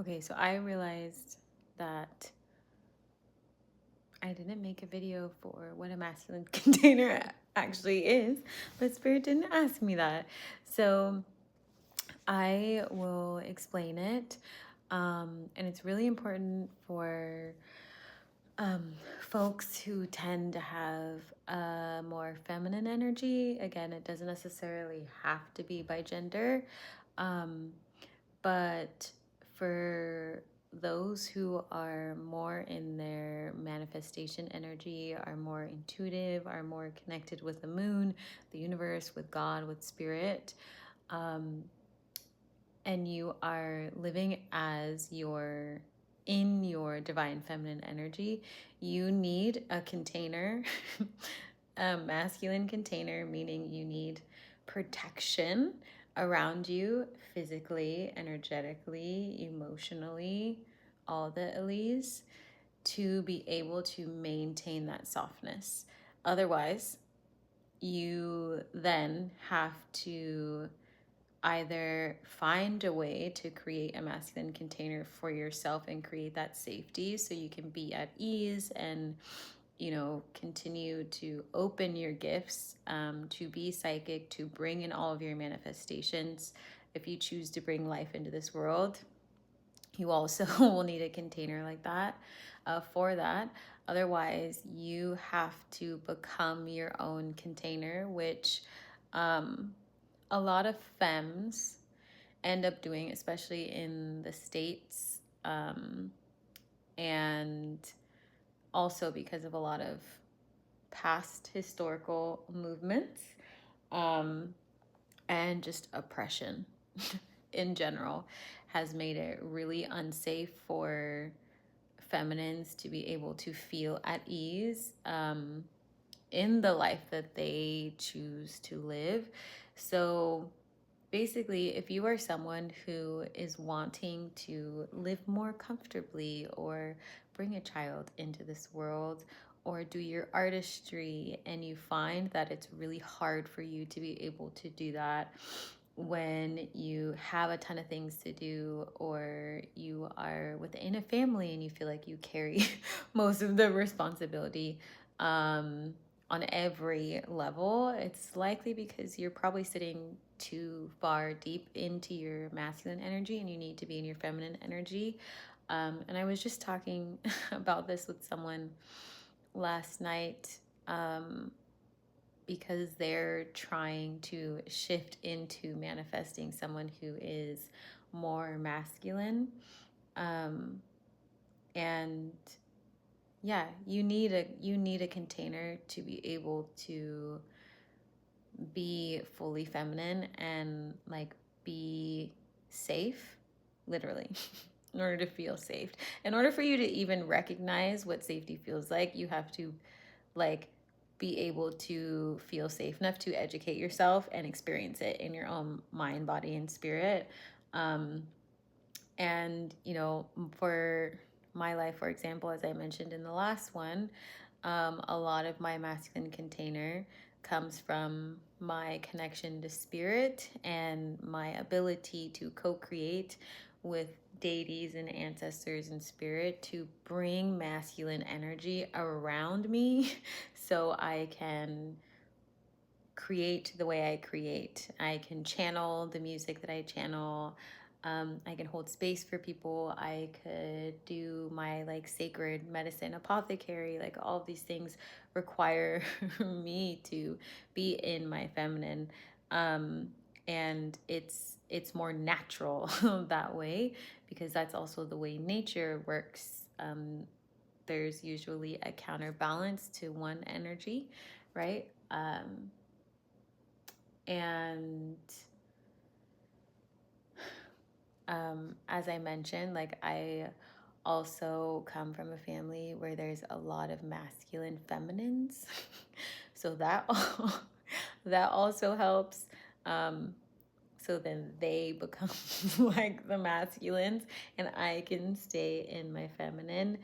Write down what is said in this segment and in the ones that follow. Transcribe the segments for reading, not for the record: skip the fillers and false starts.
Okay, so I realized that I didn't make a video for what a masculine container actually is, but Spirit didn't ask me that. So I will explain it. And it's really important for folks who tend to have a more feminine energy. Again, it doesn't necessarily have to be by gender, but for those who are more in their manifestation energy, are more intuitive, are more connected with the moon, the universe, with God, with spirit, and you are living as your in your divine feminine energy, you need a container, a masculine container, meaning you need protection around you physically, energetically, emotionally, all the Elise, to be able to maintain that softness. Otherwise, you then have to either find a way to create a masculine container for yourself and create that safety so you can be at ease and continue to open your gifts, to be psychic, to bring in all of your manifestations. If you choose to bring life into this world, you also will need a container like that, for that. Otherwise, you have to become your own container, which a lot of femmes end up doing, especially in the States, and also because of a lot of past historical movements, and just oppression in general has made it really unsafe for feminines to be able to feel at ease, in the life that they choose to live. So basically, if you are someone who is wanting to live more comfortably or bring a child into this world or do your artistry, and you find that it's really hard for you to be able to do that when you have a ton of things to do, or you are within a family and you feel like you carry most of the responsibility, on every level, it's likely because you're probably sitting too far deep into your masculine energy and you need to be in your feminine energy. And I was just talking about this with someone last night, because they're trying to shift into manifesting someone who is more masculine. And yeah, you need a container to be able to be fully feminine and like be safe, literally. In order to feel safe, in order for you to even recognize what safety feels like, you have to like be able to feel safe enough to educate yourself and experience it in your own mind, body, and spirit. And for my life, for example, as I mentioned in the last one, a lot of my masculine container comes from my connection to spirit and my ability to co-create with deities and ancestors and spirit to bring masculine energy around me so I can create the way I create. I can channel the music that I channel. I can hold space for people. I could do my like sacred medicine apothecary. Like all of these things require me to be in my feminine. And it's more natural that way, because that's also the way nature works. There's usually a counterbalance to one energy, right? And as I mentioned, like I also come from a family where there's a lot of masculine feminines. So that that also helps. So then they become like the masculines and I can stay in my feminine.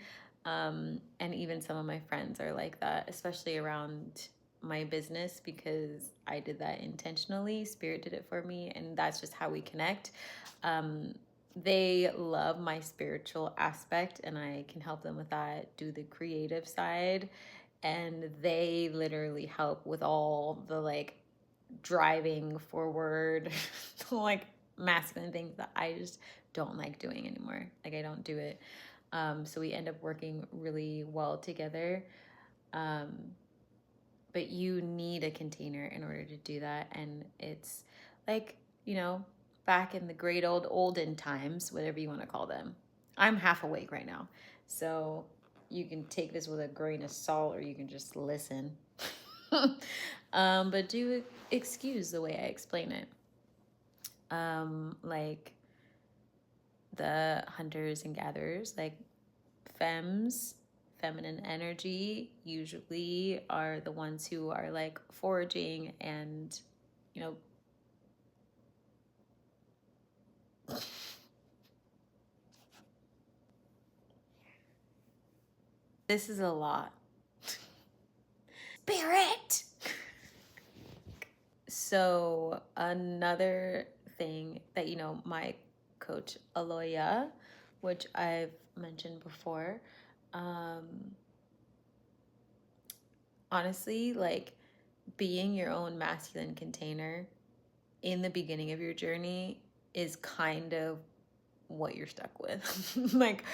And even some of my friends are like that, especially around my business, because I did that intentionally. Spirit did it for me, and that's just how we connect. they love my spiritual aspect, and I can help them with that, do the creative side. And they literally help with all the like driving forward, like masculine things that I just don't like doing anymore. Like I don't do it. So we end up working really well together. Um, but you need a container in order to do that. And it's like, back in the great olden times, whatever you want to call them. I'm half awake right now. So you can take this with a grain of salt or you can just listen. But do excuse the way I explain it. Like the hunters and gatherers, like femmes, feminine energy, usually are the ones who are like foraging and, you know, this is a lot. Spirit! So, another thing that, my coach, Aloya, which I've mentioned before, um, honestly, like being your own masculine container in the beginning of your journey is kind of what you're stuck with. Like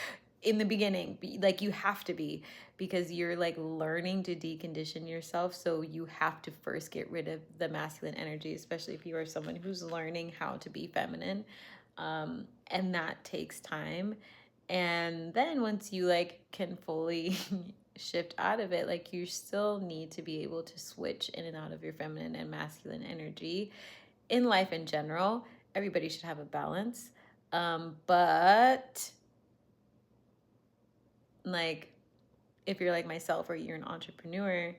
in the beginning, like you have to be, because you're like learning to decondition yourself. So you have to first get rid of the masculine energy, especially if you are someone who's learning how to be feminine. And that takes time. And then once you like can fully shift out of it, like you still need to be able to switch in and out of your feminine and masculine energy in life in general. Everybody should have a balance. But like if you're like myself or you're an entrepreneur,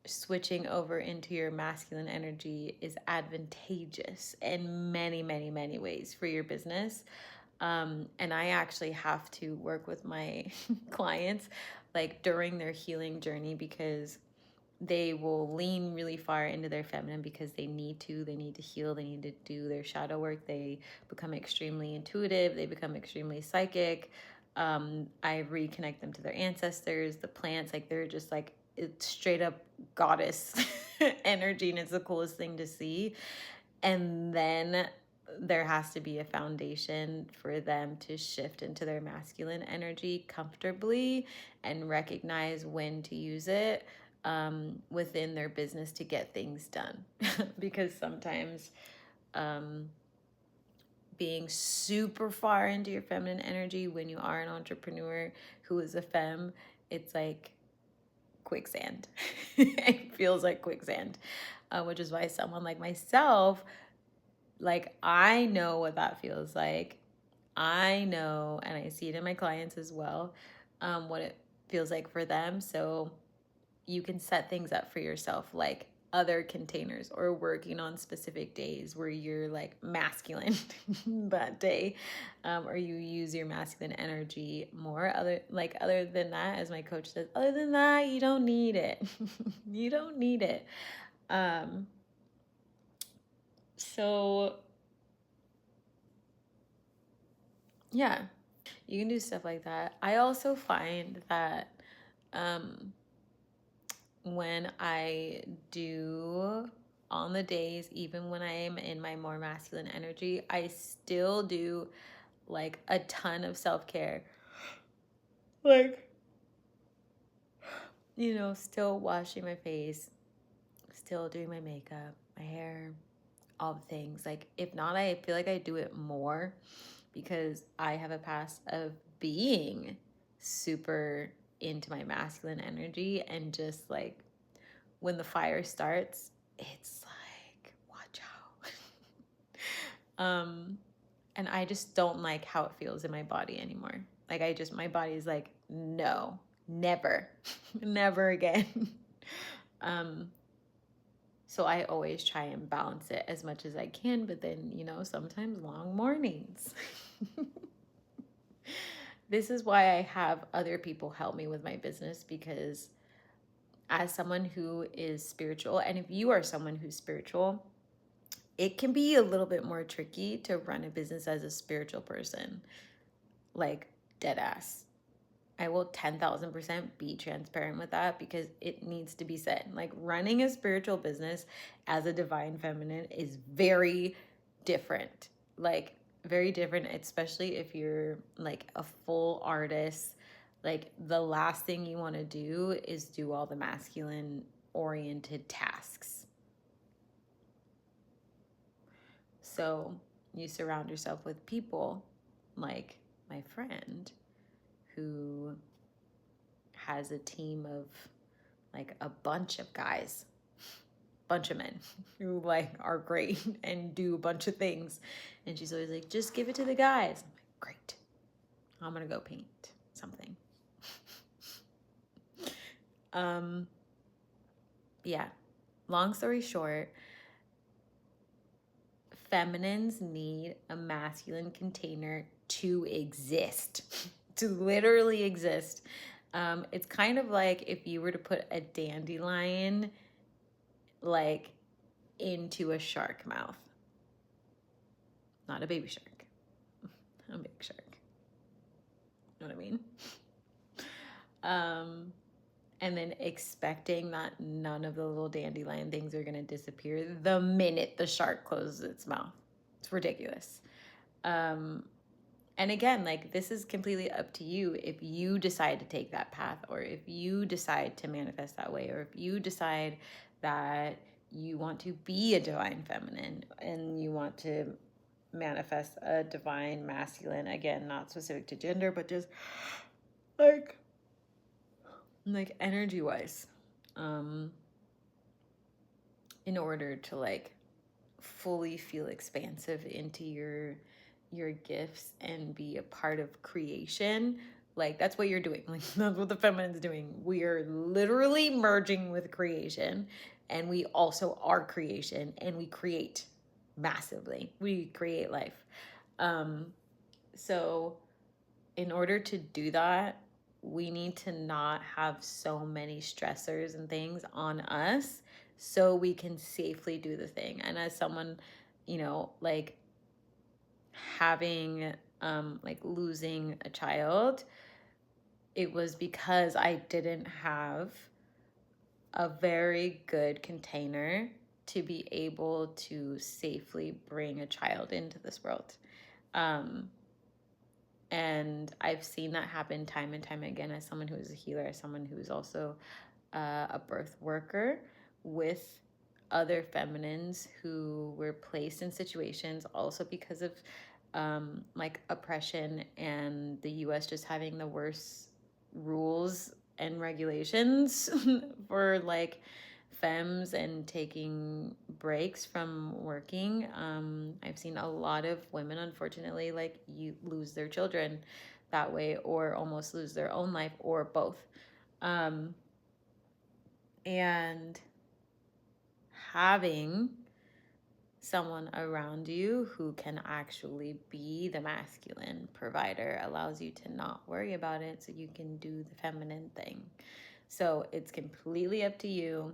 switching over into your masculine energy is advantageous in many, many, many ways for your business. And I actually have to work with my clients like during their healing journey, because they will lean really far into their feminine because they need to heal, they need to do their shadow work, they become extremely intuitive, they become extremely psychic. I reconnect them to their ancestors, the plants, like they're just like it's straight up goddess energy, and it's the coolest thing to see. And then there has to be a foundation for them to shift into their masculine energy comfortably and recognize when to use it within their business to get things done. Because sometimes being super far into your feminine energy when you are an entrepreneur who is a femme, it's like quicksand. It feels like quicksand, which is why someone like myself, like I know what that feels like. I know, and I see it in my clients as well, what it feels like for them. So you can set things up for yourself, like other containers, or working on specific days where you're like masculine that day, or you use your masculine energy more. Other than that, as my coach says, other than that, you don't need it. You don't need it. So yeah, you can do stuff like that. I also find that when I do on the days, even when I am in my more masculine energy, I still do like a ton of self-care. Like, still washing my face, still doing my makeup, my hair, all the things. Like, if not, I feel like I do it more because I have a past of being super into my masculine energy, and just like when the fire starts, it's like, watch out. And I just don't like how it feels in my body anymore. Like my body's like, no, never, never again. um, so I always try and balance it as much as I can, but then, sometimes long mornings. This is why I have other people help me with my business, because as someone who is spiritual, and if you are someone who's spiritual, it can be a little bit more tricky to run a business as a spiritual person, like dead ass. I will 10,000% be transparent with that because it needs to be said. Like, running a spiritual business as a divine feminine is very different. Like, very different, especially if you're like a full artist. Like, the last thing you want to do is do all the masculine oriented tasks. So, you surround yourself with people like my friend who has a team of like a bunch of guys, bunch of men who like are great and do a bunch of things. And she's always like, just give it to the guys. I'm like, great. I'm gonna go paint something. Yeah. Long story short, feminines need a masculine container to exist, to literally exist. It's kind of like if you were to put a dandelion like into a shark mouth. Not a baby shark, a big shark. You know what I mean? And then expecting that none of the little dandelion things are gonna disappear the minute the shark closes its mouth. It's ridiculous. And again, like, this is completely up to you if you decide to take that path, or if you decide to manifest that way, or if you decide that you want to be a divine feminine and you want to manifest a divine masculine. Again, not specific to gender, but just like energy wise, in order to like fully feel expansive into your gifts and be a part of creation. Like, that's what you're doing. Like, that's what the feminine's doing. We are literally merging with creation, and we also are creation, and we create massively. We create life. So in order to do that, we need to not have so many stressors and things on us so we can safely do the thing. And as someone, you know, like having like losing a child, it was because I didn't have a very good container to be able to safely bring a child into this world. And I've seen that happen time and time again as someone who is a healer, as someone who is also a birth worker, with other feminines who were placed in situations also because of like oppression and the US just having the worst rules and regulations for like femmes and taking breaks from working. I've seen a lot of women, unfortunately, like, you lose their children that way, or almost lose their own life, or both. And having someone around you who can actually be the masculine provider allows you to not worry about it, so you can do the feminine thing. So it's completely up to you,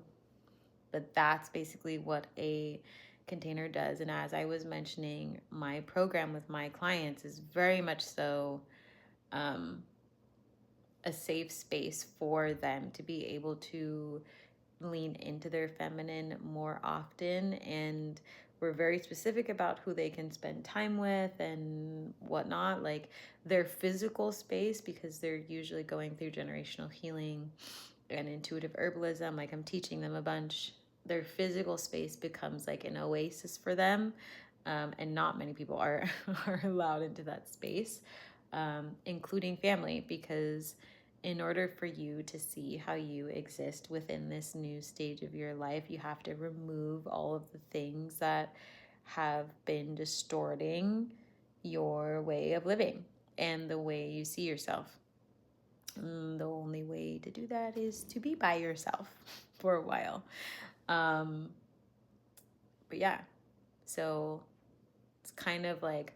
but that's basically what a container does. And as I was mentioning, my program with my clients is very much so a safe space for them to be able to lean into their feminine more often. And we're very specific about who they can spend time with and whatnot, like their physical space, because they're usually going through generational healing and intuitive herbalism. Like, I'm teaching them a bunch. Their physical space becomes like an oasis for them, and not many people are are allowed into that space, including family, because in order for you to see how you exist within this new stage of your life, you have to remove all of the things that have been distorting your way of living and the way you see yourself. The only way to do that is to be by yourself for a while. But yeah, so it's kind of like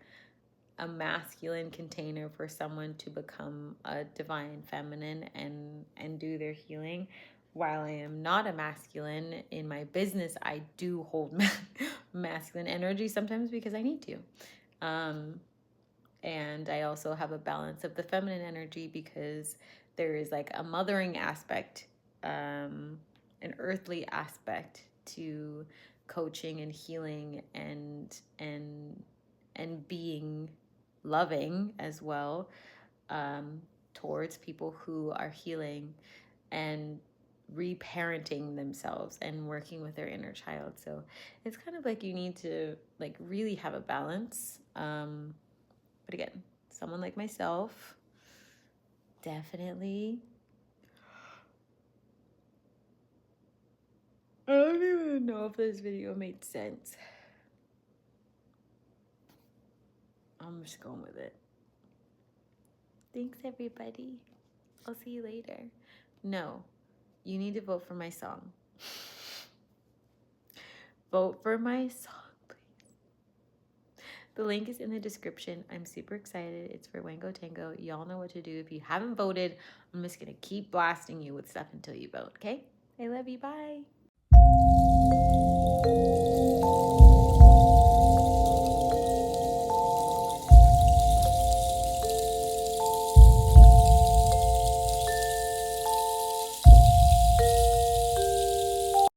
a masculine container for someone to become a divine feminine and do their healing. While I am not a masculine in my business, I do hold masculine energy sometimes because I need to. And I also have a balance of the feminine energy because there is like a mothering aspect, an earthly aspect to coaching and healing and being loving as well, towards people who are healing and reparenting themselves and working with their inner child. So it's kind of like you need to like really have a balance. But again, someone like myself, definitely. I don't even know if this video made sense. I'm just going with it. Thanks, everybody. I'll see you later. No, you need to vote for my song. Vote for my song, please. The link is in the description. I'm super excited. It's for Wango Tango. Y'all know what to do. If you haven't voted, I'm just going to keep blasting you with stuff until you vote, okay? I love you. Bye.